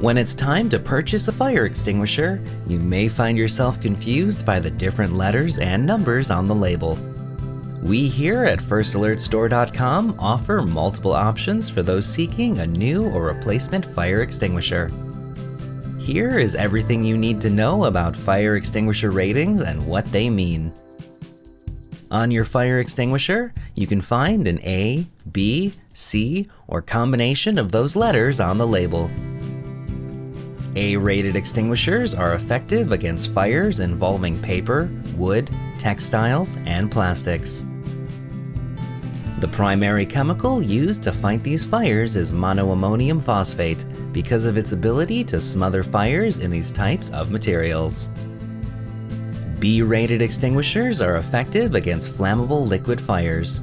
When it's time to purchase a fire extinguisher, you may find yourself confused by the different letters and numbers on the label. We here at FirstAlertStore.com offer multiple options for those seeking a new or replacement fire extinguisher. Here is everything you need to know about fire extinguisher ratings and what they mean. On your fire extinguisher, you can find an A, B, C, or combination of those letters on the label. A-rated extinguishers are effective against fires involving paper, wood, textiles, and plastics. The primary chemical used to fight these fires is monoammonium phosphate because of its ability to smother fires in these types of materials. B-rated extinguishers are effective against flammable liquid fires.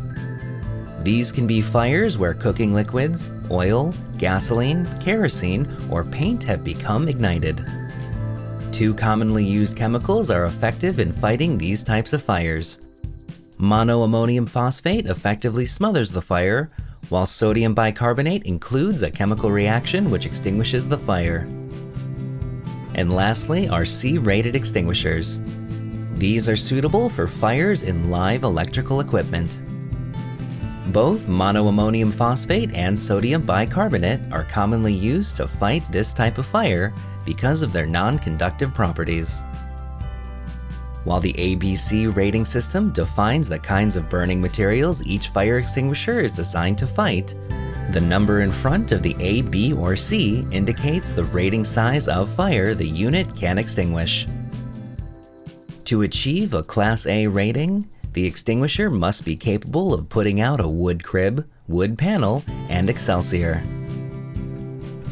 These can be fires where cooking liquids, oil, gasoline, kerosene, or paint have become ignited. Two commonly used chemicals are effective in fighting these types of fires. Monoammonium phosphate effectively smothers the fire, while sodium bicarbonate includes a chemical reaction which extinguishes the fire. And lastly are C-rated extinguishers. These are suitable for fires in live electrical equipment. Both monoammonium phosphate and sodium bicarbonate are commonly used to fight this type of fire because of their non-conductive properties. While the ABC rating system defines the kinds of burning materials each fire extinguisher is designed to fight, the number in front of the A, B, or C indicates the rating size of fire the unit can extinguish. To achieve a Class A rating, the extinguisher must be capable of putting out a wood crib, wood panel, and excelsior.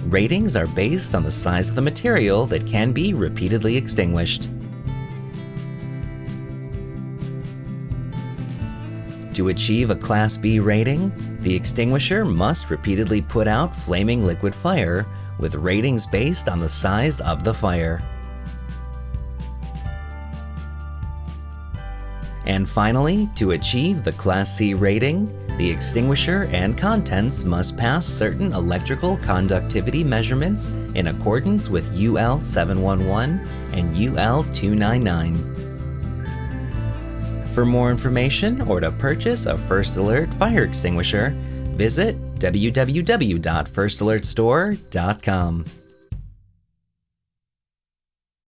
Ratings are based on the size of the material that can be repeatedly extinguished. To achieve a Class B rating, the extinguisher must repeatedly put out flaming liquid fire, with ratings based on the size of the fire. And finally, to achieve the Class C rating, the extinguisher and contents must pass certain electrical conductivity measurements in accordance with UL 711 and UL 299. For more information or to purchase a First Alert fire extinguisher, visit www.firstalertstore.com.